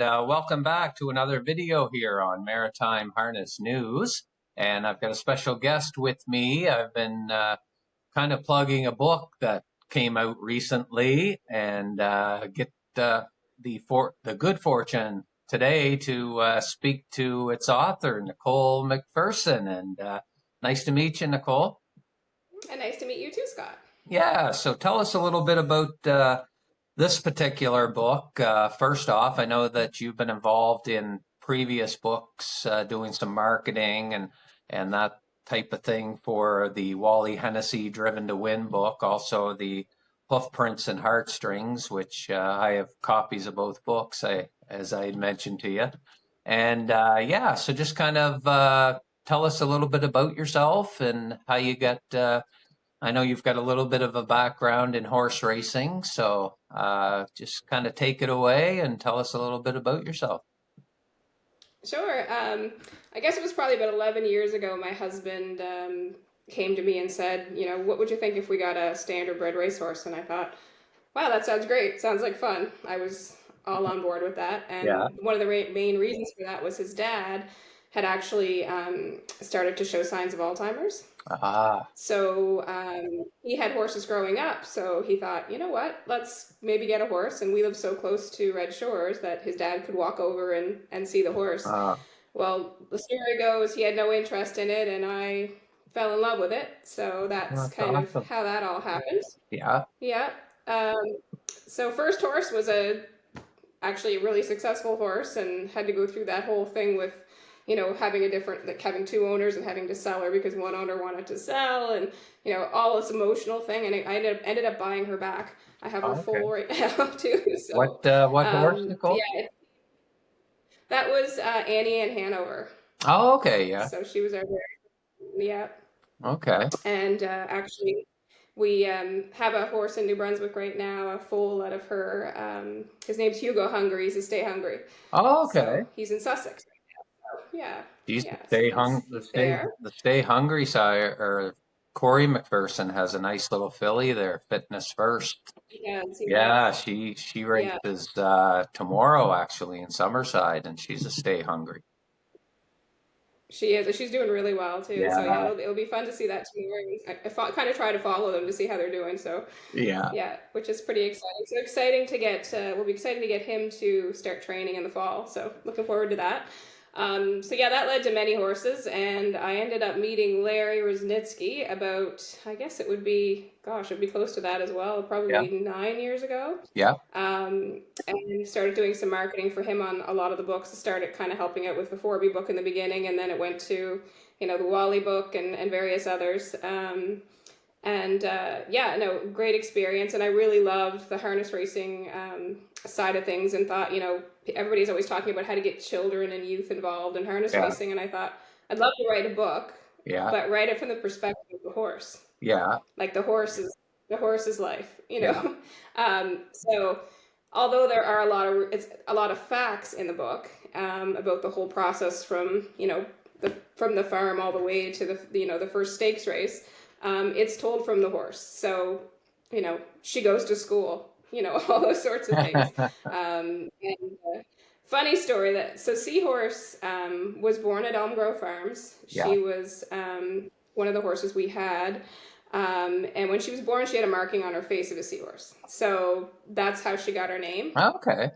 welcome back to another video here on Maritime Harness News. And I've got a special guest with me. I've been kind of plugging a book that came out recently, and get the good fortune today to speak to its author, Nicole McPherson. And nice to meet you, Nicole. And nice to meet you too, Scott. Yeah, so tell us a little bit about this particular book. First off, I know that you've been involved in previous books, doing some marketing and that type of thing for the Wally Hennessy Driven to Win book, also the Hoof Prints and Heartstrings, which I have copies of both books, as I had mentioned to you. And yeah, so just kind of tell us a little bit about yourself and how you got I know you've got a little bit of a background in horse racing, so just kind of take it away and tell us a little bit about yourself. Sure. I guess it was probably about 11 years ago, my husband came to me and said, what would you think if we got a standardbred racehorse? And I thought, wow, that sounds great. Sounds like fun. I was all on board with that. And one of the main reasons for that was his dad had actually started to show signs of Alzheimer's. So he had horses growing up, so he thought, you know what, let's maybe get a horse. And we live so close to Red Shores that his dad could walk over and see the horse. Well, the story goes he had no interest in it, and I fell in love with it. So that's kind of how that all happened. Yeah. So first horse was actually a really successful horse, and had to go through that whole thing with having two owners and having to sell her because one owner wanted to sell, and all this emotional thing. And I ended up buying her back. I have her full right now too. So, what horse, Nicole? Yeah, that was Annie in Hanover. Oh, okay, yeah. So she was our Okay. And actually, we have a horse in New Brunswick right now, a foal out of her. His name's Hugo Hungry. He's a Stay Hungry. Oh, okay. So he's in Sussex. Yeah. He's the Stay Hungry sire, or Corey McPherson has a nice little filly there, Fitness First. Yeah, she races tomorrow actually in Summerside, and she's a Stay Hungry. She is. She's doing really well too. Yeah. So yeah, it'll be fun to see that tomorrow. I kind of try to follow them to see how they're doing. So yeah, which is pretty exciting. So exciting to get. We'll be excited to get him to start training in the fall. So looking forward to that. So yeah, that led to many horses, and I ended up meeting Larry Rosnitsky about, I guess it would be close to that as well, probably 9 years ago. Yeah. And started doing some marketing for him on a lot of the books. I started kind of helping out with the Forby book in the beginning, and then it went to, the Wally book and various others. Great experience. And I really loved the harness racing side of things, and thought, everybody's always talking about how to get children and youth involved in harness racing. And I thought, I'd love to write a book, but write it from the perspective of the horse. Yeah. Like the horse's life, So although there are a lot of facts in the book about the whole process from the farm all the way to the first stakes race, it's told from the horse. So, she goes to school, all those sorts of things. Funny story so Seahorse was born at Elm Grove Farms. She was one of the horses we had. And when she was born, she had a marking on her face of a seahorse. So that's how she got her name. Okay.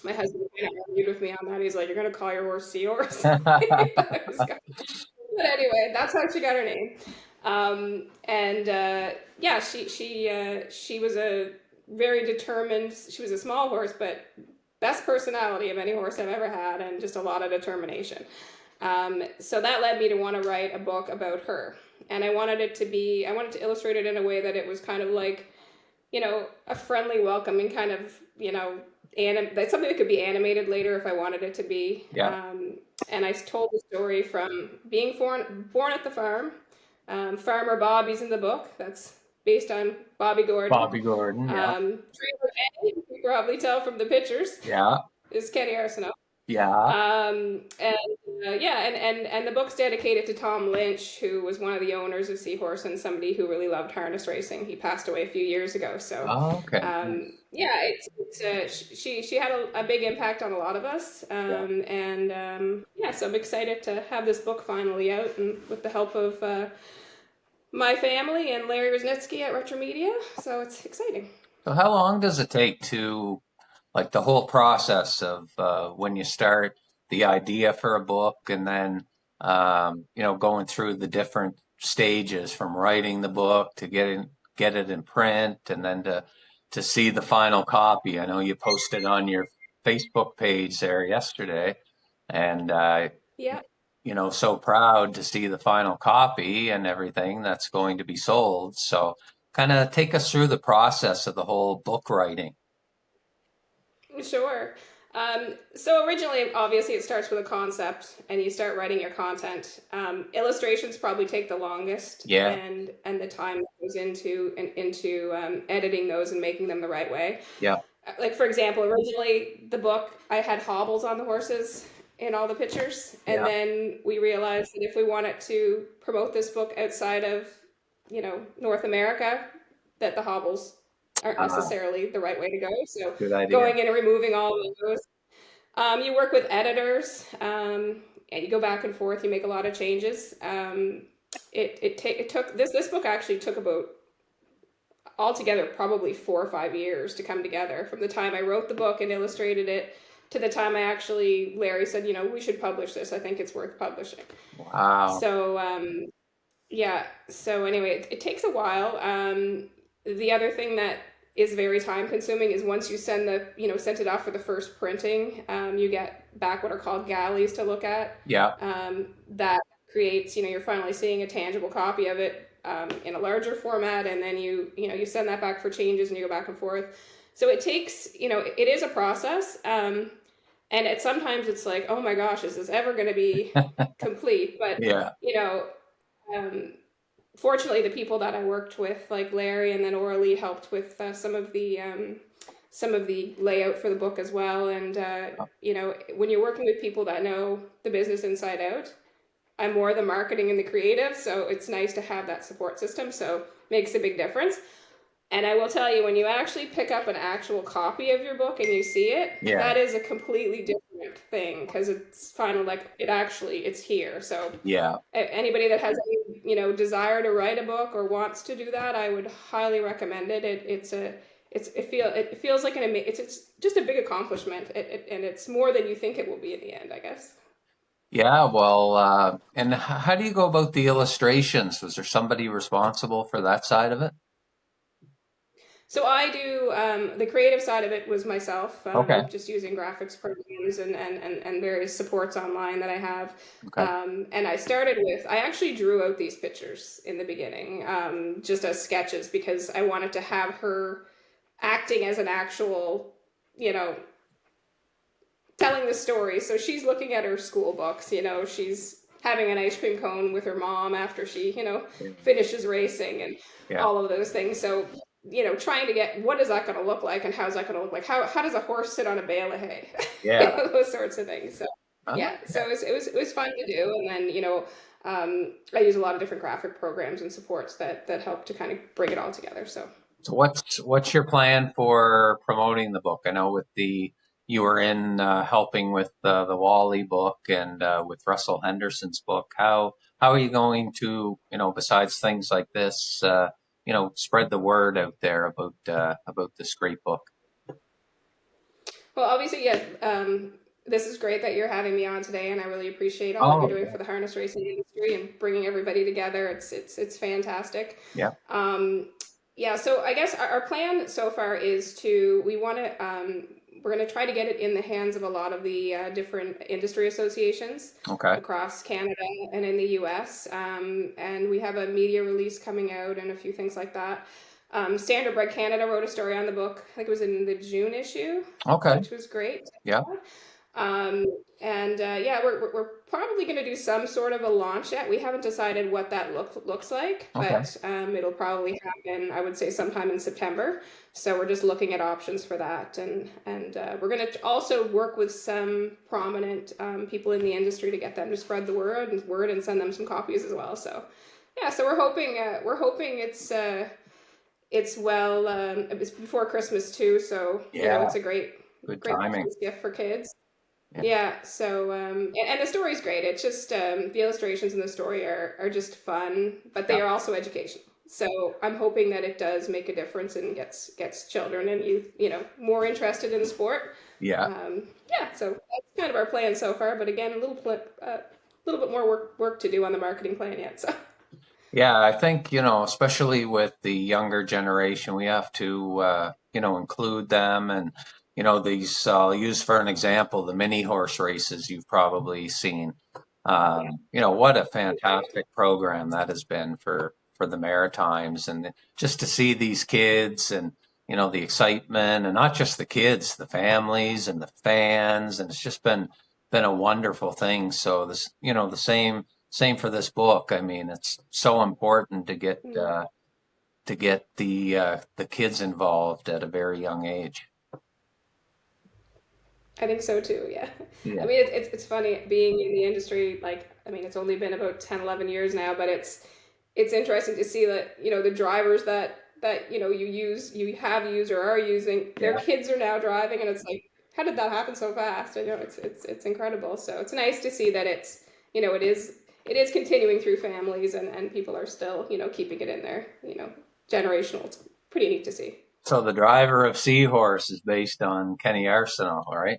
My husband kind of argued with me on that. He's like, "You're going to call your horse Seahorse?" But anyway, that's how she got her name. She was a very determined. She was a small horse, but best personality of any horse I've ever had, and just a lot of determination. So that led me to want to write a book about her. And I wanted to illustrate it in a way that it was kind of like, a friendly, welcoming kind of, something that could be animated later if I wanted it to be. Yeah. And I told the story from being born at the farm. Farmer Bobby's in the book. That's based on Bobby Gordon. Bobby Gordon, yeah. Trainer Kenny, you can probably tell from the pictures. Yeah. Is Kenny Arsenault. Yeah. And yeah, and the book's dedicated to Tom Lynch, who was one of the owners of Seahorse and somebody who really loved harness racing. He passed away a few years ago. So, Oh, okay. Nice. yeah, she had a big impact on a lot of us. Yeah. And yeah, so I'm excited to have this book finally out, and with the help of my family and Larry Rosnitsky at Retro Media. So it's exciting. So how long does it take to, like, the whole process of when you start the idea for a book and then, going through the different stages from writing the book to get it in print and then to see the final copy? I know you posted on your Facebook page there yesterday, and Yeah. so proud to see the final copy and everything that's going to be sold. So kind of take us through the process of the whole book writing. Sure. So originally, obviously, it starts with a concept, and you start writing your content. Illustrations probably take the longest, Yeah, and the time that goes into editing those and making them the right way. yeah. Like for example, originally the book I had hobbles on the horses in all the pictures, and Yeah. then we realized that if we wanted to promote this book outside of North America, that the hobbles aren't Uh, necessarily the right way to go. So Good idea. going in and removing all of those. You work with editors, and you go back and forth. You make a lot of changes. It took this book actually took about altogether probably 4 or 5 years to come together, from the time I wrote the book and illustrated it to the time I actually Larry said, we should publish this. I think it's worth publishing. Wow. So yeah. So anyway, it takes a while. The other thing that is very time consuming is once you sent it off for the first printing, you get back what are called galleys to look at. Yeah. That creates, you're finally seeing a tangible copy of it in a larger format, and then you send that back for changes, and you go back and forth. So it takes, it is a process. And sometimes it's like, oh my gosh, is this ever going to be complete? But Yeah. you know, um, fortunately, the people that I worked with, like Larry and then Orly, helped with some of the layout for the book as well. And when you're working with people that know the business inside out, I'm more the marketing and the creative, so it's nice to have that support system. So makes a big difference. And I will tell you, when you actually pick up an actual copy of your book and you see it, Yeah. that is a completely different thing, because it's finally like it's here. So Yeah. anybody that has any desire to write a book or wants to do that, I would highly recommend it. It feels like it's just a big accomplishment, and it's more than you think it will be in the end, I guess. Yeah. Well, and how do you go about the illustrations? Was there somebody responsible for that side of it? So I do the creative side of it was myself, Okay. just using graphics programs and various supports online that I have. Okay. And I actually drew out these pictures in the beginning, just as sketches, because I wanted to have her acting as an actual, you know, telling the story. So she's looking at her school books, she's having an ice cream cone with her mom after she, finishes racing, and Yeah. all of those things. So, trying to get, what is that going to look like, and how's that going to look like? How does a horse sit on a bale of hay? Yeah. Those sorts of things. So, yeah, Okay. so it was fun to do. And then, I use a lot of different graphic programs and supports that help to kind of bring it all together. So, So what's your plan for promoting the book? I know you were in helping with the Wally book and with Russell Henderson's book. How are you going to, besides things like this, spread the word out there about this great book? well, obviously, yeah. This is great that you're having me on today, and I really appreciate all that you're Oh, doing for the harness racing industry and bringing everybody together. It's fantastic. yeah. Um, yeah, so I guess our plan so far is we're going to try to get it in the hands of a lot of the different industry associations Okay. across Canada and in the US. And we have a media release coming out and a few things like that. Standard Bread Canada wrote a story on the book. I think it was in the June issue, Okay. which was great. Yeah. Um, and yeah, we're probably going to do some sort of a launch yet. We haven't decided what that looks like, Okay. but it'll probably happen, I would say, sometime in September. So we're just looking at options for that, and we're going to also work with some prominent people in the industry to get them to spread the word and send them some copies as well. So yeah, so we're hoping it's well it's before Christmas too. So Yeah. it's a Good great timing. Christmas gift for kids. Yeah. Yeah, so and the story's great. It's just the illustrations in the story are just fun, but Yeah. they are also educational. So I'm hoping that it does make a difference and gets children and youth, more interested in the sport. Yeah. Yeah, so that's kind of our plan so far. But again, little bit more work to do on the marketing plan yet. So Yeah, I think, especially with the younger generation, we have to, include them. And, these, I'll use for an example, the mini horse races you've probably seen. yeah, What a fantastic program that has been for the Maritimes. And just to see these kids and, the excitement, and not just the kids, the families and the fans. And it's just been a wonderful thing. So this, the same for this book. I mean, it's so important to get mm, the kids involved at a very young age. I think so too. Yeah, I Yeah, mean it's funny being in the industry. Like I mean, it's only been about 10, 11 years now, but it's interesting to see that the drivers that you have used or are using, their yeah. kids are now driving, and it's like, how did that happen so fast? I know it's incredible. So it's nice to see that it's it is continuing through families, and people are still keeping it in there, generational. It's pretty neat to see. So the driver of Seahorse is based on Kenny Arsenal, right?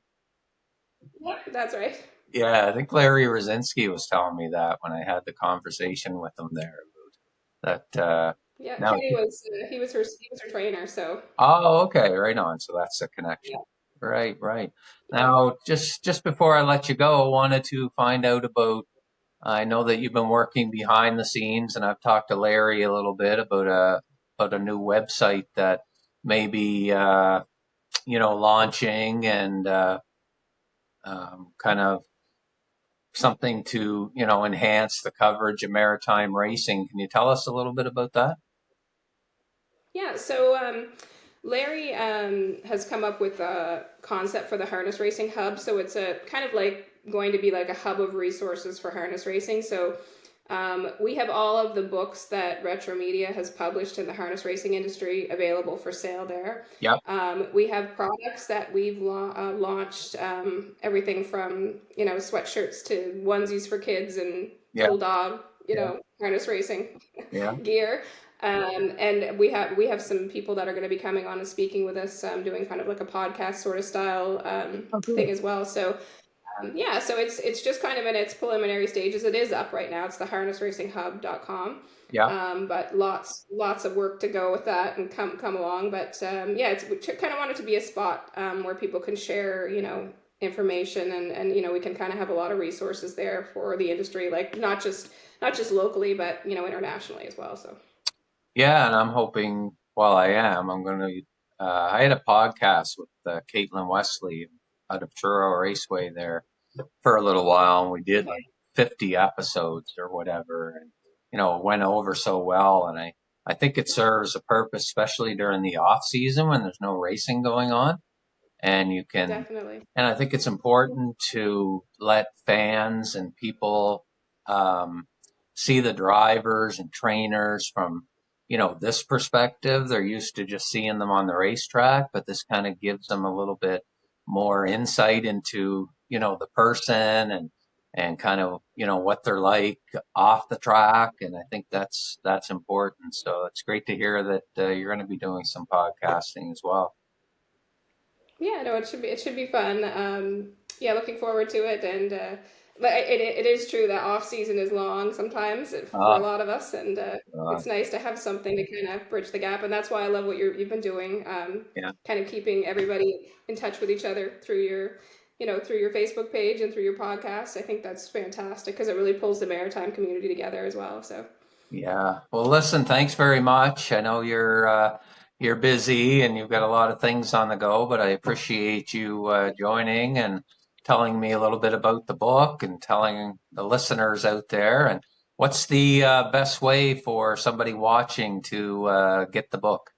Yeah, that's right. Yeah, I think Larry Rosinski was telling me that when I had the conversation with him there. That Yeah, now, Kenny was he was her trainer. So oh, okay, right on. So that's the connection. yeah, Right, right. yeah. Now, just before I let you go, I wanted to find out about. I know that you've been working behind the scenes, and I've talked to Larry a little bit about a new website that may be launching, and kind of something to enhance the coverage of maritime racing. Can you tell us a little bit about that? Yeah, so Larry has come up with a concept for the harness racing hub. So it's a kind of like going to be like a hub of resources for harness racing. So we have all of the books that Retro Media has published in the harness racing industry available for sale there. Yep. We have products that we've launched, everything from sweatshirts to onesies for kids and Yeah. full dog, Yeah. harness racing Yeah. gear. And we have some people that are going to be coming on and speaking with us, doing kind of like a podcast sort of style Oh, thing good. as well. So yeah, so it's just kind of in its preliminary stages. It is up right now. It's the harnessracinghub.com. Yeah. But lots of work to go with that and come along. But yeah, we kind of want it to be a spot where people can share, information, and we can kind of have a lot of resources there for the industry, like not just locally, but internationally as well. So Yeah, and I'm hoping, well, I'm going to, I had a podcast with Caitlin Wesley out of Truro Raceway there for a little while, and we did like okay, 50 episodes or whatever. And, it went over so well. And I think it serves a purpose, especially during the off season when there's no racing going on. And definitely. and I think it's important to let fans and people um, see the drivers and trainers from, this perspective. They're used to just seeing them on the racetrack, but this kind of gives them a little bit more insight into, the person, and kind of, what they're like off the track. And I think that's important. So it's great to hear that you're going to be doing some podcasting as well. Yeah, no, it should be fun. Yeah, looking forward to it. And but it is true that off season is long sometimes for a Uh, lot of us, and uh, it's nice to have something to kind of bridge the gap. And that's why I love what you've been doing. yeah. Kind of keeping everybody in touch with each other through your Facebook page and through your podcast. I think that's fantastic because it really pulls the maritime community together as well. So Yeah. Well, listen, thanks very much. I know you're busy and you've got a lot of things on the go, but I appreciate you joining, and telling me a little bit about the book and telling the listeners out there. And what's the best way for somebody watching to get the book?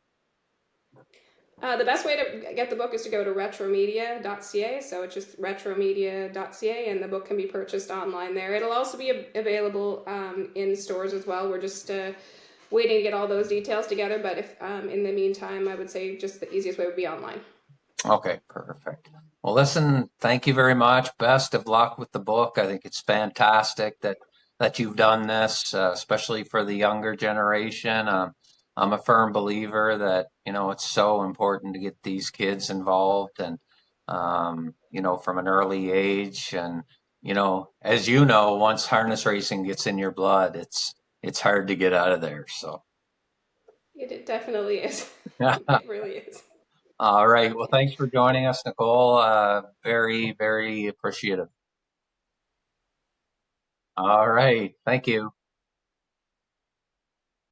The best way to get the book is to go to retromedia.ca. So it's just retromedia.ca, and the book can be purchased online there. It'll also be available in stores as well. We're just waiting to get all those details together. But if in the meantime, I would say just the easiest way would be online. Okay, perfect. Well, listen, thank you very much. Best of luck with the book. I think it's fantastic that you've done this, especially for the younger generation. I'm a firm believer that, it's so important to get these kids involved and, from an early age. And, as you know, once harness racing gets in your blood, it's hard to get out of there. So, It definitely is. It really is. all right. Well, thanks for joining us, Nicole. Very, very appreciative. All right. Thank you.